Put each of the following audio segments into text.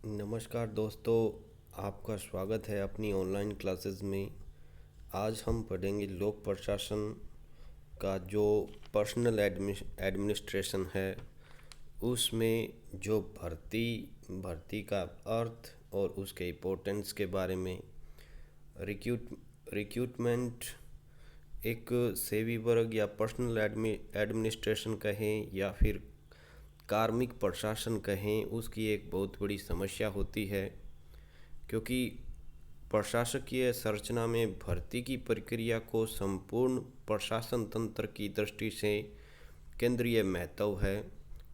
नमस्कार दोस्तों, आपका स्वागत है अपनी ऑनलाइन क्लासेस में। आज हम पढ़ेंगे लोक प्रशासन का जो पर्सनल एडमिनिस्ट्रेशन है, उसमें जो भर्ती भर्ती का अर्थ और उसके इम्पोर्टेंस के बारे में। रिक्रूट रिक्रूटमेंट एक सेवी वर्ग या पर्सनल एडमिनिस्ट्रेशन कहें या फिर कार्मिक प्रशासन कहें, उसकी एक बहुत बड़ी समस्या होती है, क्योंकि प्रशासकीय संरचना में भर्ती की प्रक्रिया को संपूर्ण प्रशासन तंत्र की दृष्टि से केंद्रीय महत्व है,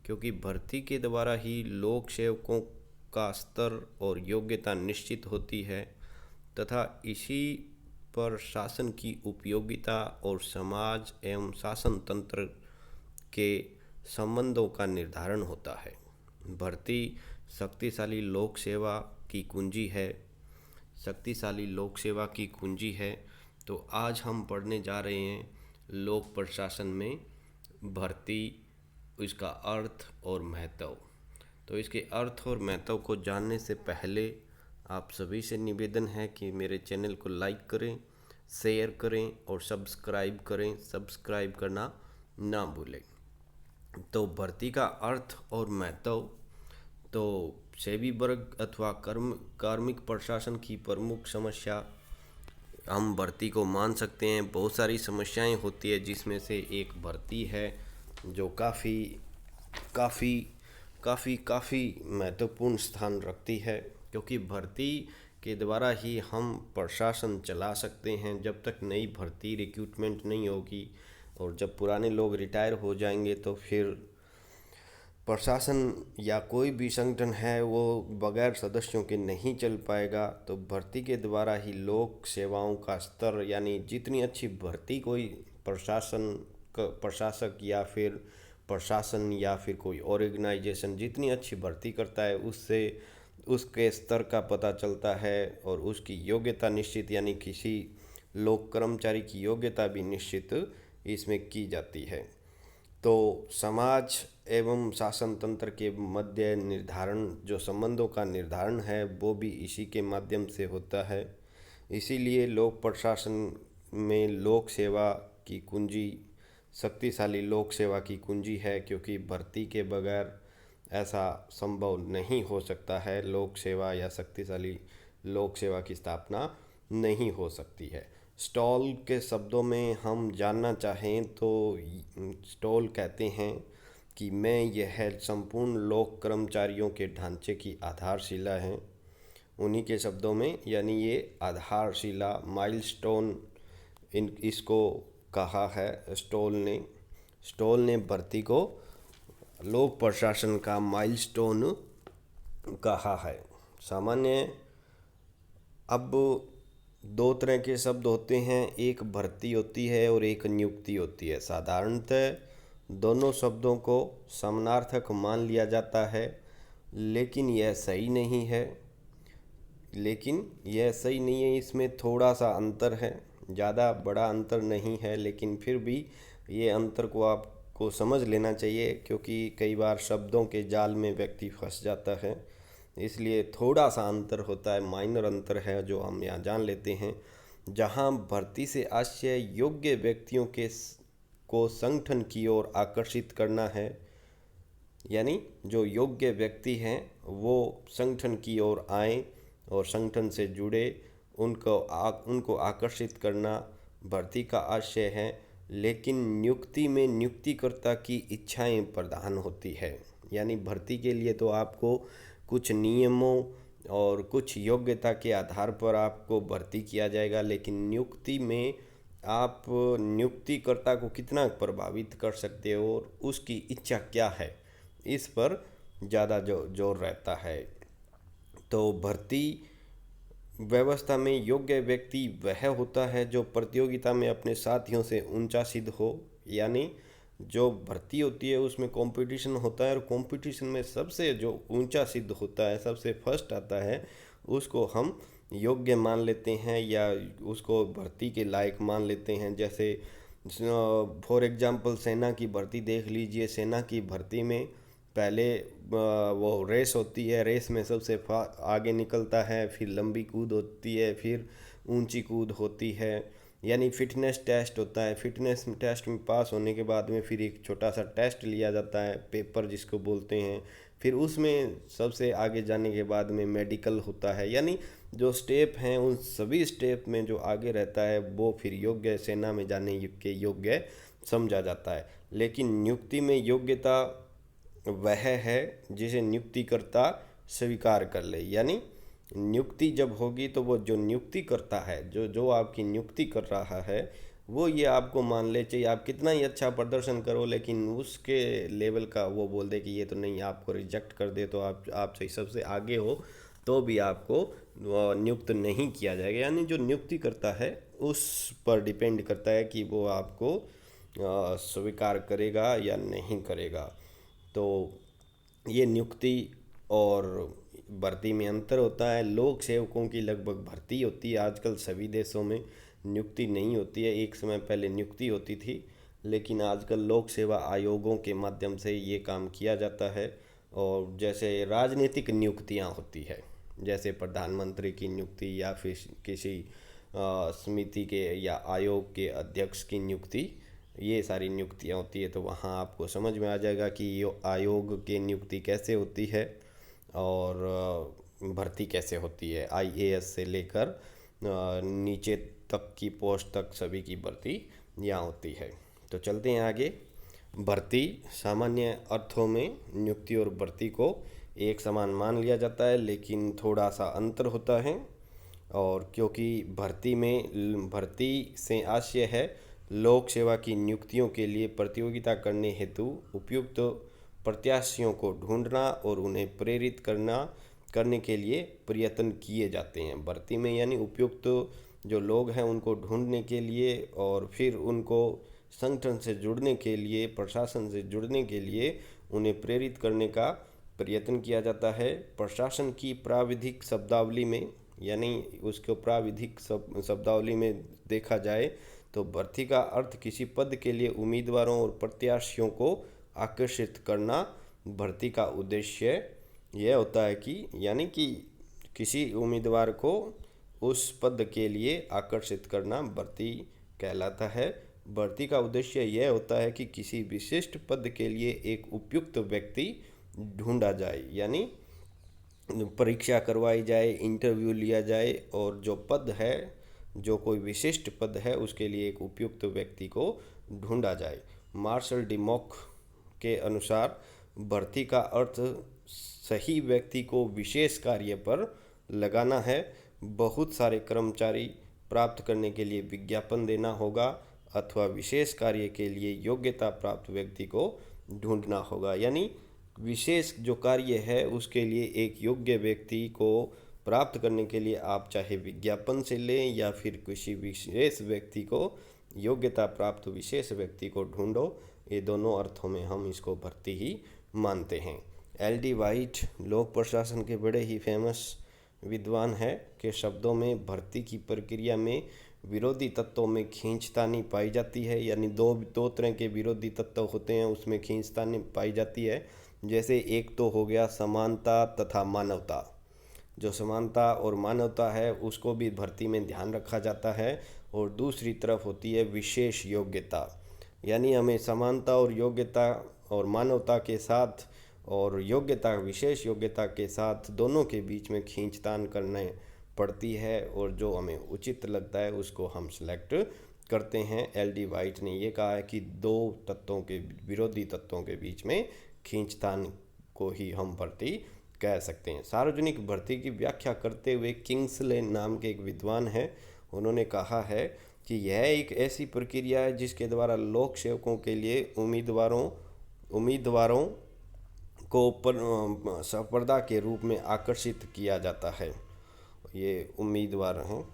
क्योंकि भर्ती के द्वारा ही लोक सेवकों का स्तर और योग्यता निश्चित होती है तथा इसी पर शासन की उपयोगिता और समाज एवं शासन तंत्र के संबंधों का निर्धारण होता है। भर्ती शक्तिशाली लोक सेवा की कुंजी है। शक्तिशाली लोक सेवा की कुंजी है। तो आज हम पढ़ने जा रहे हैं लोक प्रशासन में भर्ती, इसका अर्थ और महत्व। तो इसके अर्थ और महत्व को जानने से पहले आप सभी से निवेदन है कि मेरे चैनल को लाइक करें, शेयर करें और सब्सक्राइब करें। सब्सक्राइब करना ना भूलें। तो भर्ती का अर्थ और महत्व। तो सेवी वर्ग अथवा कार्मिक प्रशासन की प्रमुख समस्या हम भर्ती को मान सकते हैं। बहुत सारी समस्याएं होती है, जिसमें से एक भर्ती है जो काफ़ी काफ़ी काफ़ी काफ़ी महत्वपूर्ण स्थान रखती है, क्योंकि भर्ती के द्वारा ही हम प्रशासन चला सकते हैं। जब तक नई भर्ती रिक्रूटमेंट नहीं होगी और जब पुराने लोग रिटायर हो जाएंगे तो फिर प्रशासन या कोई भी संगठन है वो बगैर सदस्यों के नहीं चल पाएगा। तो भर्ती के द्वारा ही लोक सेवाओं का स्तर, यानी जितनी अच्छी भर्ती कोई प्रशासक या फिर प्रशासन या फिर कोई ऑर्गेनाइजेशन जितनी अच्छी भर्ती करता है, उससे उसके स्तर का पता चलता है और उसकी योग्यता निश्चित, यानी किसी लोक कर्मचारी की योग्यता भी निश्चित इसमें की जाती है। तो समाज एवं शासन तंत्र के मध्य निर्धारण, जो संबंधों का निर्धारण है, वो भी इसी के माध्यम से होता है। इसीलिए लोक प्रशासन में लोक सेवा की कुंजी, शक्तिशाली लोक सेवा की कुंजी है, क्योंकि भर्ती के बगैर ऐसा संभव नहीं हो सकता है। लोक सेवा या शक्तिशाली लोक सेवा की स्थापना नहीं हो सकती है। स्टॉल के शब्दों में हम जानना चाहें तो स्टॉल कहते हैं कि मैं यह संपूर्ण लोक कर्मचारियों के ढांचे की आधारशिला है। उन्हीं के शब्दों में, यानी ये आधारशिला, माइलस्टोन इसको कहा है स्टॉल ने भर्ती को लोक प्रशासन का माइलस्टोन कहा है। सामान्य अब दो तरह के शब्द होते हैं, एक भर्ती होती है और एक नियुक्ति होती है। साधारणतः दोनों शब्दों को समानार्थक मान लिया जाता है, लेकिन यह सही नहीं है। इसमें थोड़ा सा अंतर है, ज़्यादा बड़ा अंतर नहीं है, लेकिन फिर भी ये अंतर को आपको समझ लेना चाहिए, क्योंकि कई बार शब्दों के जाल में व्यक्ति फंस जाता है। इसलिए थोड़ा सा अंतर होता है, माइनर अंतर है जो हम यहाँ जान लेते हैं। जहाँ भर्ती से आशय योग्य व्यक्तियों को संगठन की ओर आकर्षित करना है, यानी जो योग्य व्यक्ति हैं वो संगठन की ओर आएँ और संगठन से जुड़े, उनको आकर्षित करना भर्ती का आशय है। लेकिन नियुक्ति में नियुक्तिकर्ता की इच्छाएं प्रधान होती है, यानी भर्ती के लिए तो आपको कुछ नियमों और कुछ योग्यता के आधार पर आपको भर्ती किया जाएगा, लेकिन नियुक्ति में आप नियुक्तिकर्ता को कितना प्रभावित कर सकते हो और उसकी इच्छा क्या है, इस पर ज़्यादा जोर रहता है। तो भर्ती व्यवस्था में योग्य व्यक्ति वह होता है जो प्रतियोगिता में अपने साथियों से ऊंचा सिद्ध हो, यानी जो भर्ती होती है उसमें कंपटीशन होता है और कंपटीशन में सबसे जो ऊंचा सिद्ध होता है, सबसे फर्स्ट आता है, उसको हम योग्य मान लेते हैं या उसको भर्ती के लायक मान लेते हैं। जैसे फॉर एग्जांपल सेना की भर्ती देख लीजिए। सेना की भर्ती में पहले वो रेस होती है, रेस में सबसे आगे निकलता है, फिर लंबी कूद होती है, फिर ऊंची कूद होती है, यानी फिटनेस टेस्ट होता है। फिटनेस टेस्ट में पास होने के बाद में फिर एक छोटा सा टेस्ट लिया जाता है, पेपर जिसको बोलते हैं। फिर उसमें सबसे आगे जाने के बाद में मेडिकल होता है। यानी जो स्टेप हैं उन सभी स्टेप में जो आगे रहता है वो फिर योग्य, सेना में जाने के योग्य समझा जाता है। लेकिन नियुक्ति में योग्यता वह है जिसे नियुक्तिकर्ता स्वीकार कर ले। यानी नियुक्ति जब होगी तो वो जो नियुक्ति करता है, जो जो आपकी नियुक्ति कर रहा है, वो ये आपको मान ले, चाहिए आप कितना ही अच्छा प्रदर्शन करो लेकिन उसके लेवल का वो बोल दे कि ये तो नहीं, आपको रिजेक्ट कर दे, तो आप सही सबसे आगे हो तो भी आपको नियुक्त नहीं किया जाएगा। यानी जो नियुक्ति करता है उस पर डिपेंड करता है कि वो आपको स्वीकार करेगा या नहीं करेगा। तो ये नियुक्ति और भर्ती में अंतर होता है। लोक सेवकों की लगभग भर्ती होती है आजकल सभी देशों में, नियुक्ति नहीं होती है। एक समय पहले नियुक्ति होती थी, लेकिन आजकल लोक सेवा आयोगों के माध्यम से ये काम किया जाता है। और जैसे राजनीतिक नियुक्तियां होती है, जैसे प्रधानमंत्री की नियुक्ति या फिर किसी समिति के या आयोग के अध्यक्ष की नियुक्ति, ये सारी नियुक्तियां होती है। तो वहाँ आपको समझ में आ जाएगा कि ये आयोग की नियुक्ति कैसे होती है और भर्ती कैसे होती है। आईएएस से लेकर नीचे तक की पोस्ट तक सभी की भर्ती यहाँ होती है। तो चलते हैं आगे। भर्ती सामान्य अर्थों में नियुक्ति और भर्ती को एक समान मान लिया जाता है, लेकिन थोड़ा सा अंतर होता है। और क्योंकि भर्ती से आशय है लोक सेवा की नियुक्तियों के लिए प्रतियोगिता करने हेतु उपयुक्त प्रत्याशियों को ढूंढना और उन्हें प्रेरित करने के लिए प्रयत्न किए जाते हैं। भर्ती में यानी उपयुक्त जो लोग हैं उनको ढूंढने के लिए और फिर उनको संगठन से जुड़ने के लिए, प्रशासन से जुड़ने के लिए उन्हें प्रेरित करने का प्रयत्न किया जाता है। प्रशासन की प्राविधिक शब्दावली में, यानी उसको प्राविधिक शब्दावली में देखा जाए तो भर्ती का अर्थ किसी पद के लिए उम्मीदवारों और प्रत्याशियों को आकर्षित करना। भर्ती का उद्देश्य यह होता है कि यानी कि किसी उम्मीदवार को उस पद के लिए आकर्षित करना भर्ती कहलाता है। भर्ती का उद्देश्य यह होता है कि किसी विशिष्ट पद के लिए एक उपयुक्त व्यक्ति ढूंढा जाए, यानी परीक्षा करवाई जाए, इंटरव्यू लिया जाए और जो पद है, जो कोई विशिष्ट पद है, उसके लिए एक उपयुक्त व्यक्ति को ढूंढा जाए। मार्शल डिमॉक के अनुसार भर्ती का अर्थ सही व्यक्ति को विशेष कार्य पर लगाना है। बहुत सारे कर्मचारी प्राप्त करने के लिए विज्ञापन देना होगा अथवा विशेष कार्य के लिए योग्यता प्राप्त व्यक्ति को ढूंढना होगा। यानी विशेष जो कार्य है उसके लिए एक योग्य व्यक्ति को प्राप्त करने के लिए आप चाहे विज्ञापन से लें या फिर किसी विशेष व्यक्ति को, योग्यता प्राप्त विशेष व्यक्ति को ढूंढो। ये दोनों अर्थों में हम इसको भर्ती ही मानते हैं। एल.डी. वाइट लोक प्रशासन के बड़े ही फेमस विद्वान है के शब्दों में भर्ती की प्रक्रिया में विरोधी तत्वों में खींचतानी पाई जाती है। यानी दो तरह के विरोधी तत्व होते हैं, उसमें खींचतानी पाई जाती है। जैसे एक तो हो गया समानता तथा मानवता। जो समानता और मानवता है उसको भी भर्ती में ध्यान रखा जाता है। और दूसरी तरफ होती है विशेष योग्यता, यानी हमें समानता और योग्यता और मानवता के साथ और योग्यता, विशेष योग्यता के साथ दोनों के बीच में खींचतान करने पड़ती है और जो हमें उचित लगता है उसको हम सेलेक्ट करते हैं। एल.डी. वाइट ने ये कहा है कि दो तत्वों के, विरोधी तत्वों के बीच में खींचतान को ही हम भर्ती कह सकते हैं। सार्वजनिक भर्ती की व्याख्या करते हुए किंग्सले नाम के एक विद्वान हैं, उन्होंने कहा है कि यह एक ऐसी प्रक्रिया है जिसके द्वारा लोक सेवकों के लिए उम्मीदवारों को स्पर्धा के रूप में आकर्षित किया जाता है। ये उम्मीदवार हैं,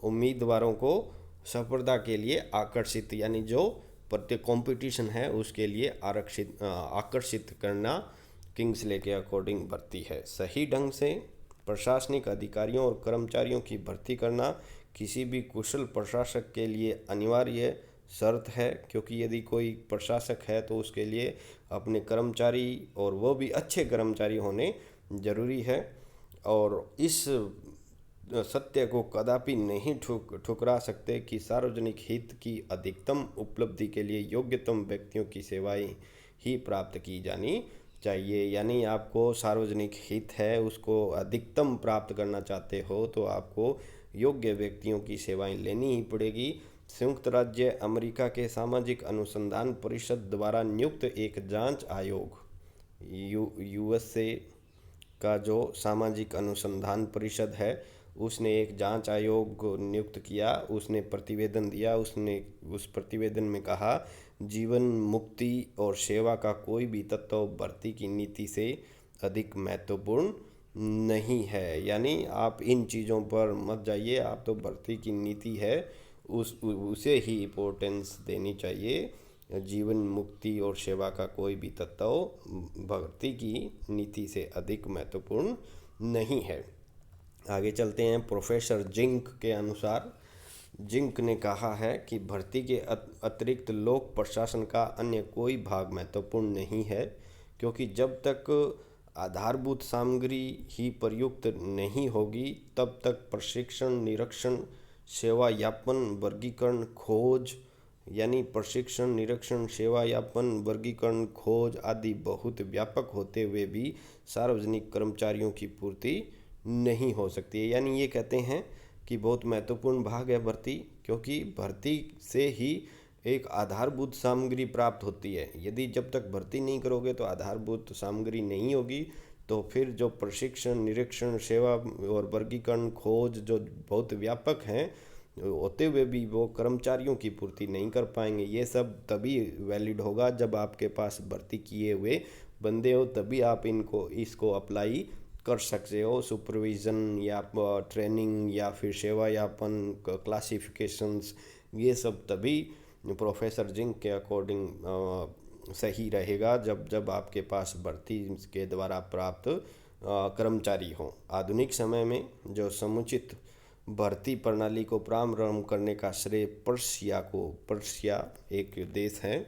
उम्मीदवारों को स्पर्धा के लिए आकर्षित, यानी जो कंपटीशन है उसके लिए आकर्षित करना किंग्सले के अकॉर्डिंग भर्ती है। सही ढंग से प्रशासनिक अधिकारियों और कर्मचारियों की भर्ती करना किसी भी कुशल प्रशासक के लिए अनिवार्य शर्त है, क्योंकि यदि कोई प्रशासक है तो उसके लिए अपने कर्मचारी, और वो भी अच्छे कर्मचारी होने ज़रूरी है। और इस सत्य को कदापि नहीं ठुकरा सकते कि सार्वजनिक हित की अधिकतम उपलब्धि के लिए योग्यतम व्यक्तियों की सेवाएं ही प्राप्त की जानी चाहिए। यानी आपको सार्वजनिक हित है, उसको अधिकतम प्राप्त करना चाहते हो तो आपको योग्य व्यक्तियों की सेवाएं लेनी ही पड़ेगी। संयुक्त राज्य अमेरिका के सामाजिक अनुसंधान परिषद द्वारा नियुक्त एक जांच आयोग, यूएसए का जो सामाजिक अनुसंधान परिषद है, उसने एक जांच आयोग को नियुक्त किया। उसने प्रतिवेदन दिया। उसने उस प्रतिवेदन में कहा, जीवन मुक्ति और सेवा का कोई भी तत्व भर्ती की नीति से अधिक महत्वपूर्ण नहीं है। यानी आप इन चीज़ों पर मत जाइए, आप तो भर्ती की नीति है उसे ही इम्पोर्टेंस देनी चाहिए। जीवन मुक्ति और सेवा का कोई भी तत्व भर्ती की नीति से अधिक महत्वपूर्ण नहीं है। आगे चलते हैं। प्रोफेसर जिंक के अनुसार, जिंक ने कहा है कि भर्ती के अतिरिक्त लोक प्रशासन का अन्य कोई भाग महत्वपूर्ण नहीं है, क्योंकि जब तक आधारभूत सामग्री ही प्रयुक्त नहीं होगी तब तक प्रशिक्षण, निरीक्षण, सेवा यापन, वर्गीकरण, खोज, यानी प्रशिक्षण, निरीक्षण, सेवा यापन, वर्गीकरण, खोज आदि बहुत व्यापक होते हुए भी सार्वजनिक कर्मचारियों की पूर्ति नहीं हो सकती है। यानी ये कहते हैं कि बहुत महत्वपूर्ण भाग है भर्ती, क्योंकि भर्ती से ही एक आधारभूत सामग्री प्राप्त होती है। यदि जब तक भर्ती नहीं करोगे तो आधारभूत सामग्री नहीं होगी, तो फिर जो प्रशिक्षण, निरीक्षण, सेवा और वर्गीकरण, खोज जो बहुत व्यापक हैं होते हुए भी वो कर्मचारियों की पूर्ति नहीं कर पाएंगे। ये सब तभी वैलिड होगा जब आपके पास भर्ती किए हुए बंदे हो, तभी आप इसको अप्लाई कर सकते हो। सुपरविज़न या ट्रेनिंग या फिर सेवा यापन, क्लासिफिकेशंस, ये सब तभी प्रोफेसर जिंक के अकॉर्डिंग सही रहेगा जब आपके पास भर्ती के द्वारा प्राप्त कर्मचारी हों। आधुनिक समय में जो समुचित भर्ती प्रणाली को प्रारंभ करने का श्रेय पर्शिया एक देश है।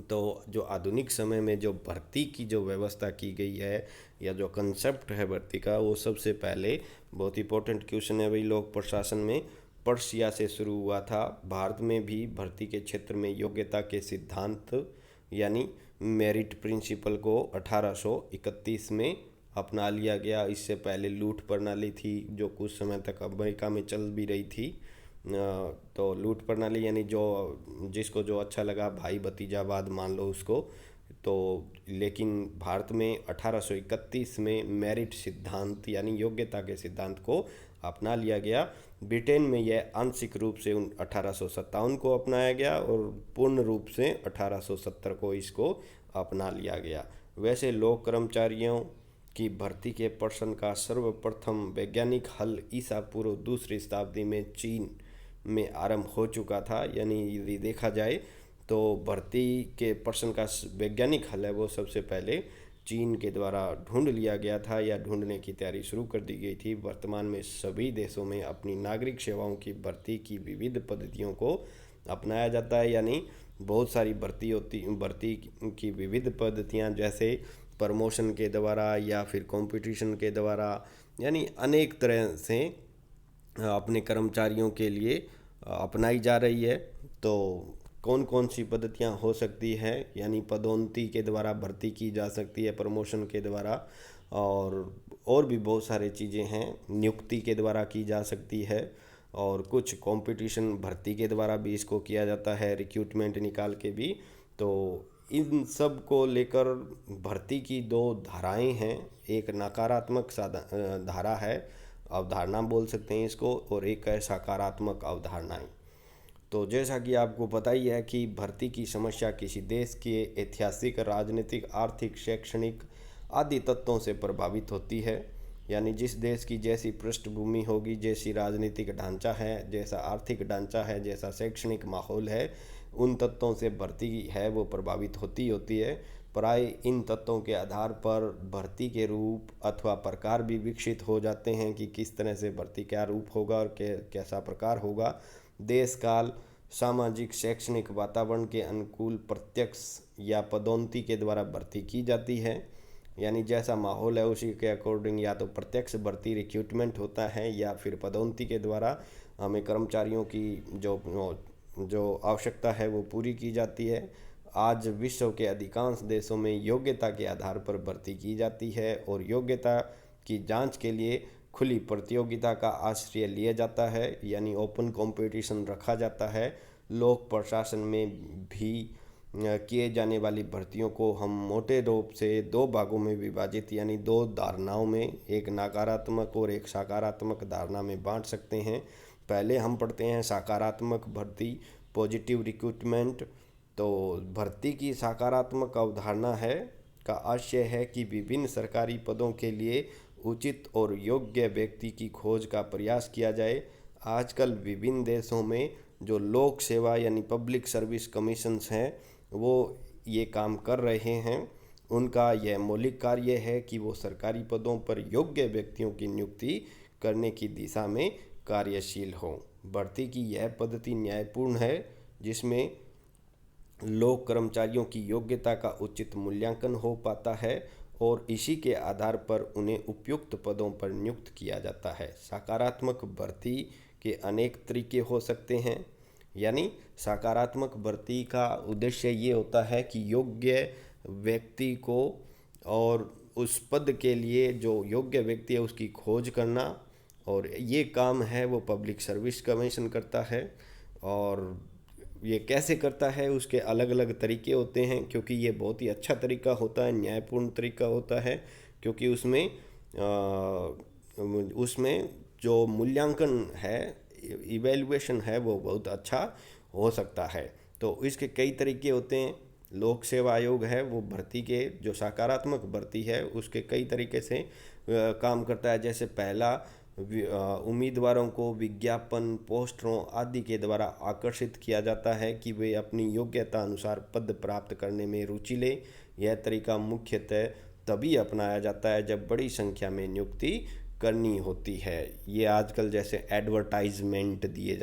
तो जो आधुनिक समय में जो भर्ती की जो व्यवस्था की गई है या जो कंसेप्ट है भर्ती का, वो सबसे पहले बहुत इंपॉर्टेंट क्वेश्चन है भाई, लोक प्रशासन में पर्शिया से शुरू हुआ था। भारत में भी भर्ती के क्षेत्र में योग्यता के सिद्धांत यानी मेरिट प्रिंसिपल को 1831 में अपना लिया गया। इससे पहले लूट प्रणाली थी जो कुछ समय तक अमेरिका में चल भी रही थी। तो लूट प्रणाली यानी जिसको जो अच्छा लगा, भाई भतीजावाद मान लो उसको। तो लेकिन भारत में 1831 में मेरिट सिद्धांत यानी योग्यता के सिद्धांत को अपना लिया गया। ब्रिटेन में यह आंशिक रूप से 1857 को अपनाया गया और पूर्ण रूप से 1870 को इसको अपना लिया गया। वैसे लोक कर्मचारियों की भर्ती के प्रश्न का सर्वप्रथम वैज्ञानिक हल ईसा पूर्व दूसरी शताब्दी में चीन में आरंभ हो चुका था। यानी यदि देखा जाए तो भर्ती के प्रश्न का वैज्ञानिक हल है वो सबसे पहले चीन के द्वारा ढूंढ लिया गया था या ढूंढने की तैयारी शुरू कर दी गई थी। वर्तमान में सभी देशों में अपनी नागरिक सेवाओं की भर्ती की विविध पद्धतियों को अपनाया जाता है। यानी बहुत सारी भर्ती की विविध पद्धतियां, जैसे प्रमोशन के द्वारा या फिर कंपटीशन के द्वारा, यानी अनेक तरह से अपने कर्मचारियों के लिए अपनाई जा रही है। तो कौन कौन सी पद्धतियां हो सकती हैं, यानी पदोन्नति के द्वारा भर्ती की जा सकती है, प्रमोशन के द्वारा, और भी बहुत सारी चीज़ें हैं। नियुक्ति के द्वारा की जा सकती है और कुछ कंपटीशन भर्ती के द्वारा भी इसको किया जाता है, रिक्रूटमेंट निकाल के भी। तो इन सब को लेकर भर्ती की दो धाराएं हैं। एक नकारात्मक धारा है, अवधारणा बोल सकते हैं इसको, और एक है सकारात्मक अवधारणाएं। तो जैसा कि आपको पता ही है कि भर्ती की समस्या किसी देश के ऐतिहासिक, राजनीतिक, आर्थिक, शैक्षणिक आदि तत्वों से प्रभावित होती है। यानी जिस देश की जैसी पृष्ठभूमि होगी, जैसी राजनीतिक ढांचा है, जैसा आर्थिक ढांचा है, जैसा शैक्षणिक माहौल है, उन तत्वों से भर्ती है वो प्रभावित होती है। प्राय इन तत्वों के आधार पर भर्ती के रूप अथवा प्रकार भी विकसित हो जाते हैं कि किस तरह से भर्ती क्या रूप होगा और कैसा प्रकार होगा। देश काल, सामाजिक शैक्षणिक वातावरण के अनुकूल प्रत्यक्ष या पदोन्नति के द्वारा भर्ती की जाती है। यानी जैसा माहौल है उसी के अकॉर्डिंग या तो प्रत्यक्ष भर्ती रिक्रूटमेंट होता है या फिर पदोन्नति के द्वारा हमें कर्मचारियों की जो जो आवश्यकता है वो पूरी की जाती है। आज विश्व के अधिकांश देशों में योग्यता के आधार पर भर्ती की जाती है और योग्यता की जांच के लिए खुली प्रतियोगिता का आश्रय लिया जाता है, यानी ओपन कंपटीशन रखा जाता है। लोक प्रशासन में भी किए जाने वाली भर्तियों को हम मोटे रूप से दो भागों में विभाजित यानी दो धारणाओं में, एक नकारात्मक और एक सकारात्मक धारणा में बांट सकते हैं। पहले हम पढ़ते हैं सकारात्मक भर्ती, पॉजिटिव रिक्रूटमेंट। तो भर्ती की सकारात्मक अवधारणा है का आशय है कि विभिन्न सरकारी पदों के लिए उचित और योग्य व्यक्ति की खोज का प्रयास किया जाए। आजकल विभिन्न देशों में जो लोक सेवा यानी पब्लिक सर्विस कमीशंस हैं वो ये काम कर रहे हैं। उनका यह मौलिक कार्य है कि वो सरकारी पदों पर योग्य व्यक्तियों की नियुक्ति करने की दिशा में कार्यशील हों। भर्ती की यह पद्धति न्यायपूर्ण है जिसमें लोक कर्मचारियों की योग्यता का उचित मूल्यांकन हो पाता है और इसी के आधार पर उन्हें उपयुक्त पदों पर नियुक्त किया जाता है। सकारात्मक भर्ती के अनेक तरीके हो सकते हैं। यानी सकारात्मक भर्ती का उद्देश्य ये होता है कि योग्य व्यक्ति को और उस पद के लिए जो योग्य व्यक्ति है उसकी खोज करना, और ये काम है वो पब्लिक सर्विस कमीशन करता है। और ये कैसे करता है उसके अलग अलग तरीके होते हैं, क्योंकि ये बहुत ही अच्छा तरीका होता है, न्यायपूर्ण तरीका होता है, क्योंकि उसमें जो मूल्यांकन है, इवैल्यूएशन है, वो बहुत अच्छा हो सकता है। तो इसके कई तरीके होते हैं। लोक सेवा आयोग है वो भर्ती के जो सकारात्मक भर्ती है उसके कई तरीके से काम करता है। जैसे पहला, उम्मीदवारों को विज्ञापन, पोस्टरों आदि के द्वारा आकर्षित किया जाता है कि वे अपनी योग्यता अनुसार पद प्राप्त करने में रुचि लें। यह तरीका मुख्यतः तभी अपनाया जाता है जब बड़ी संख्या में नियुक्ति करनी होती है। ये आजकल जैसे एडवर्टाइजमेंट दिए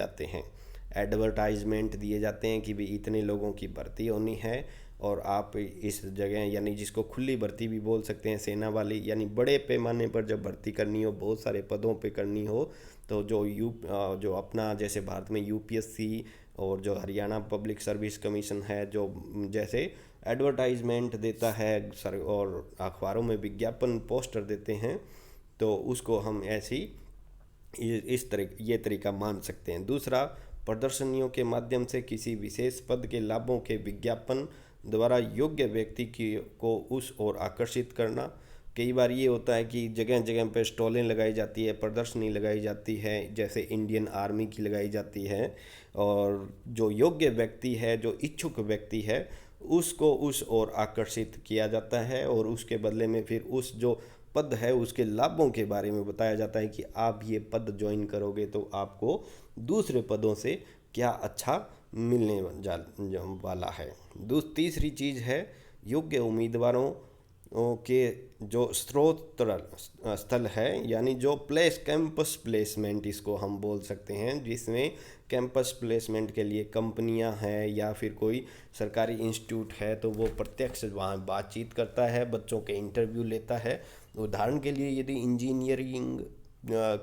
जाते हैं, कि भी इतने लोगों की भर्ती होनी है और आप इस जगह, यानी जिसको खुली भर्ती भी बोल सकते हैं, सेना वाली, यानी बड़े पैमाने पर जब भर्ती करनी हो, बहुत सारे पदों पे करनी हो, तो जो अपना जैसे भारत में यूपीएससी और जो हरियाणा पब्लिक सर्विस कमीशन है जो जैसे एडवर्टाइजमेंट देता है सर और अखबारों में विज्ञापन पोस्टर देते हैं, तो उसको हम ये तरीका मान सकते हैं। दूसरा, प्रदर्शनियों के माध्यम से किसी विशेष पद के लाभों के विज्ञापन द्वारा योग्य व्यक्ति को उस ओर आकर्षित करना। कई बार ये होता है कि जगह जगह पर स्टॉलें लगाई जाती है, प्रदर्शनी लगाई जाती है, जैसे इंडियन आर्मी की लगाई जाती है, और जो योग्य व्यक्ति है, जो इच्छुक व्यक्ति है, उसको उस ओर आकर्षित किया जाता है और उसके बदले में फिर उस जो पद है उसके लाभों के बारे में बताया जाता है कि आप ये पद ज्वाइन करोगे तो आपको दूसरे पदों से क्या अच्छा मिलने वाला है। तीसरी चीज़ है योग्य उम्मीदवारों के जो स्रोत स्थल है, यानी जो कैंपस प्लेसमेंट इसको हम बोल सकते हैं, जिसमें कैंपस प्लेसमेंट के लिए कंपनियां हैं या फिर कोई सरकारी इंस्टीट्यूट है तो वो प्रत्यक्ष वहाँ बातचीत करता है, बच्चों के इंटरव्यू लेता है। उदाहरण के लिए यदि इंजीनियरिंग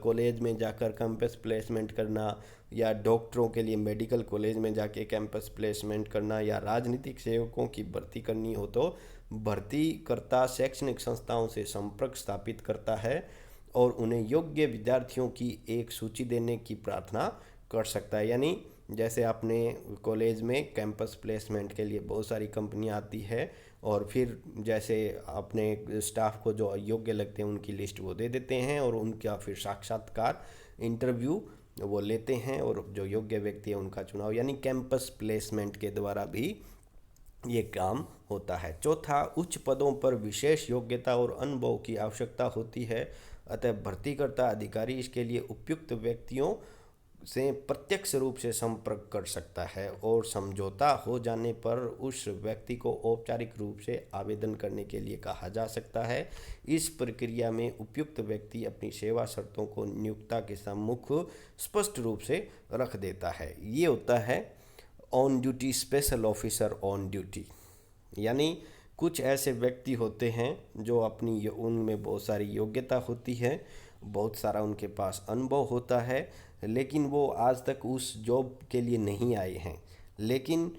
कॉलेज में जाकर कैंपस प्लेसमेंट करना, या डॉक्टरों के लिए मेडिकल कॉलेज में जाके कैंपस प्लेसमेंट करना, या राजनीतिक सेवकों की भर्ती करनी हो तो भर्तीकर्ता शैक्षणिक संस्थाओं से संपर्क स्थापित करता है और उन्हें योग्य विद्यार्थियों की एक सूची देने की प्रार्थना कर सकता है। यानी जैसे अपने कॉलेज में कैंपस प्लेसमेंट के लिए बहुत सारी कंपनियां आती है और फिर जैसे अपने स्टाफ को जो योग्य लगते हैं उनकी लिस्ट वो दे देते हैं और उनका फिर साक्षात्कार, इंटरव्यू वो लेते हैं और जो योग्य व्यक्ति है उनका चुनाव, यानी कैंपस प्लेसमेंट के द्वारा भी ये काम होता है। चौथा, उच्च पदों पर विशेष योग्यता और अनुभव की आवश्यकता होती है, अतः भर्तीकर्ता अधिकारी इसके लिए उपयुक्त व्यक्तियों से प्रत्यक्ष रूप से संपर्क कर सकता है और समझौता हो जाने पर उस व्यक्ति को औपचारिक रूप से आवेदन करने के लिए कहा जा सकता है। इस प्रक्रिया में उपयुक्त व्यक्ति अपनी सेवा शर्तों को नियोक्ता के सम्मुख स्पष्ट रूप से रख देता है। ये होता है on duty special officer on duty, यानी कुछ ऐसे व्यक्ति होते हैं जो उनमें बहुत सारी योग्यता होती है, बहुत सारा उनके पास अनुभव होता है, लेकिन वो आज तक उस जॉब के लिए नहीं आए हैं। लेकिन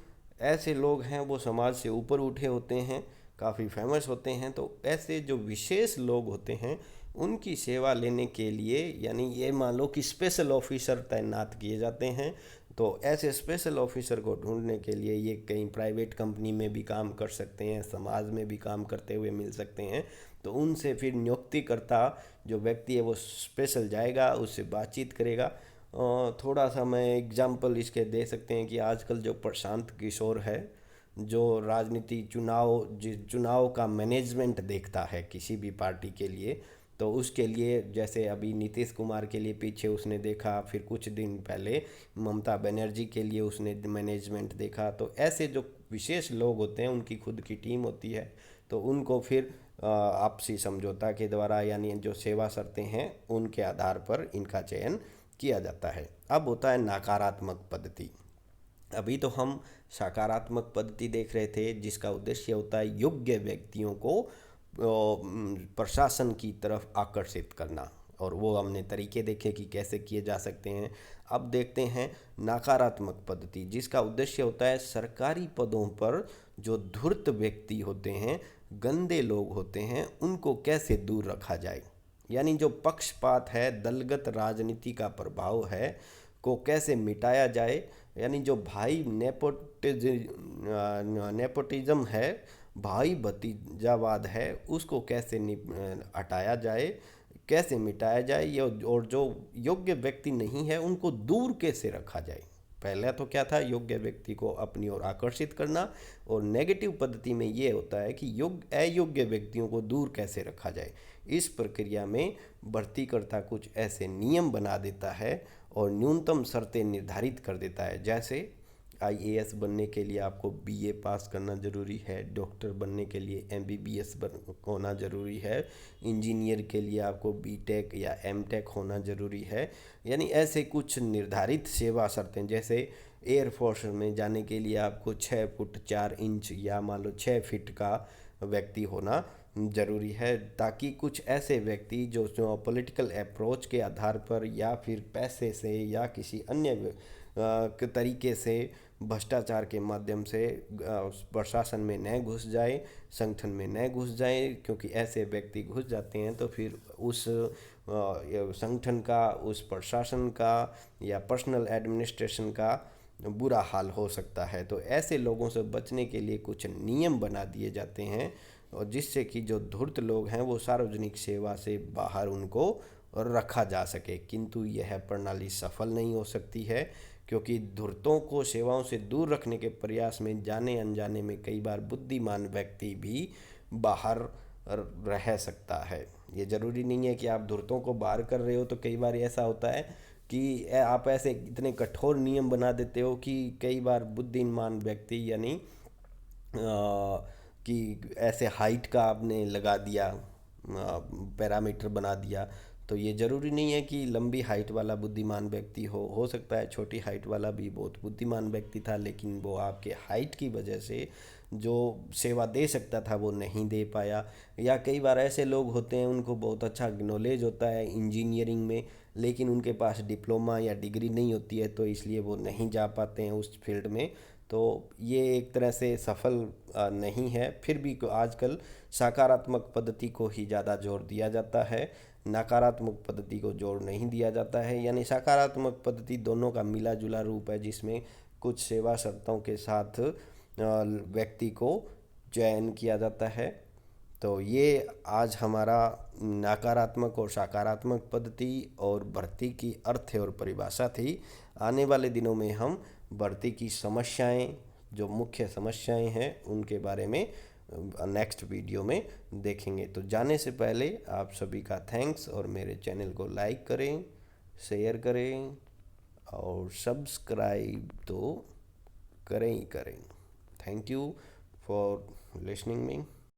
ऐसे लोग हैं वो समाज से ऊपर उठे होते हैं, काफ़ी फेमस होते हैं। तो ऐसे जो विशेष लोग होते हैं उनकी सेवा लेने के लिए, यानी ये मान लो कि स्पेशल ऑफिसर तैनात किए जाते हैं। तो ऐसे स्पेशल ऑफिसर को ढूंढने के लिए ये कहीं प्राइवेट कंपनी में भी काम कर सकते हैं, समाज में भी काम करते हुए मिल सकते हैं। तो उनसे फिर नियुक्तिकर्ता जो व्यक्ति है वो स्पेशल जाएगा, उससे बातचीत करेगा। थोड़ा सा मैं एग्जाम्पल इसके दे सकते हैं कि आजकल जो प्रशांत किशोर है, जो राजनीति चुनाव का मैनेजमेंट देखता है किसी भी पार्टी के लिए, तो उसके लिए जैसे अभी नीतीश कुमार के लिए पीछे उसने देखा, फिर कुछ दिन पहले ममता बनर्जी के लिए उसने मैनेजमेंट देखा। तो ऐसे जो विशेष लोग होते हैं उनकी खुद की टीम होती है, तो उनको फिर आपसी समझौता के द्वारा, यानी जो सेवा शर्तें हैं उनके आधार पर इनका चयन किया जाता है। अब होता है नकारात्मक पद्धति। अभी तो हम सकारात्मक पद्धति देख रहे थे, जिसका उद्देश्य होता है योग्य व्यक्तियों को प्रशासन की तरफ आकर्षित करना, और वो हमने तरीके देखे कि कैसे किए जा सकते हैं। अब देखते हैं नकारात्मक पद्धति, जिसका उद्देश्य होता है सरकारी पदों पर जो धूर्त व्यक्ति होते हैं, गंदे लोग होते हैं, उनको कैसे दूर रखा जाए। यानी जो पक्षपात है, दलगत राजनीति का प्रभाव है, को कैसे मिटाया जाए। यानी जो भाई नेपोटिज्म है, भाई भतीजावाद है, उसको कैसे हटाया जाए, कैसे मिटाया जाए। ये और जो योग्य व्यक्ति नहीं है उनको दूर कैसे रखा जाए। पहला तो क्या था, योग्य व्यक्ति को अपनी ओर आकर्षित करना, और नेगेटिव पद्धति में ये होता है कि अयोग्य व्यक्तियों को दूर कैसे रखा जाए। इस प्रक्रिया में भर्तीकर्ता कुछ ऐसे नियम बना देता है और न्यूनतम शर्तें निर्धारित कर देता है। जैसे आईएएस बनने के लिए आपको बीए पास करना ज़रूरी है, डॉक्टर बनने के लिए एमबीबीएस होना ज़रूरी है, इंजीनियर के लिए आपको बीटेक या एमटेक होना ज़रूरी है। यानी ऐसे कुछ निर्धारित सेवा शर्तें, जैसे एयरफोर्स में जाने के लिए आपको 6 फुट 4 इंच या मान लो 6 फीट का व्यक्ति होना ज़रूरी है, ताकि कुछ ऐसे व्यक्ति जो पॉलिटिकल अप्रोच के आधार पर या फिर पैसे से या किसी अन्य के तरीके से भ्रष्टाचार के माध्यम से प्रशासन में न घुस जाए, संगठन में न घुस जाए। क्योंकि ऐसे व्यक्ति घुस जाते हैं तो फिर उस संगठन का, उस प्रशासन का या पर्सनल एडमिनिस्ट्रेशन का बुरा हाल हो सकता है। तो ऐसे लोगों से बचने के लिए कुछ नियम बना दिए जाते हैं, और जिससे कि जो धूर्त लोग हैं वो सार्वजनिक सेवा से बाहर उनको रखा जा सके। किंतु यह प्रणाली सफल नहीं हो सकती है, क्योंकि धूर्तों को सेवाओं से दूर रखने के प्रयास में जाने अनजाने में कई बार बुद्धिमान व्यक्ति भी बाहर रह सकता है। ये ज़रूरी नहीं है कि आप धूर्तों को बाहर कर रहे हो, तो कई बार ऐसा होता है कि आप ऐसे इतने कठोर नियम बना देते हो कि कई बार बुद्धिमान व्यक्ति, यानी कि ऐसे हाइट का आपने लगा दिया, पैरामीटर बना दिया। तो ये ज़रूरी नहीं है कि लंबी हाइट वाला बुद्धिमान व्यक्ति हो सकता है छोटी हाइट वाला भी बहुत बुद्धिमान व्यक्ति था, लेकिन वो आपके हाइट की वजह से जो सेवा दे सकता था वो नहीं दे पाया। या कई बार ऐसे लोग होते हैं उनको बहुत अच्छा नॉलेज होता है इंजीनियरिंग में, लेकिन उनके पास डिप्लोमा या डिग्री नहीं होती है, तो इसलिए वो नहीं जा पाते हैं उस फील्ड में। तो ये एक तरह से सफल नहीं है। फिर भी आजकल सकारात्मक पद्धति को ही ज़्यादा जोर दिया जाता है, नकारात्मक पद्धति को जोर नहीं दिया जाता है। यानी सकारात्मक पद्धति दोनों का मिला जुला रूप है, जिसमें कुछ सेवा शर्तों के साथ व्यक्ति को चयन किया जाता है। तो ये आज हमारा नकारात्मक और सकारात्मक पद्धति और भर्ती की अर्थ और परिभाषा थी। आने वाले दिनों में हम भर्ती की समस्याएं, जो मुख्य समस्याएं हैं, उनके बारे में नेक्स्ट वीडियो में देखेंगे। तो जाने से पहले आप सभी का थैंक्स, और मेरे चैनल को लाइक करें, शेयर करें और सब्सक्राइब तो करें ही करें। Thank you for listening me.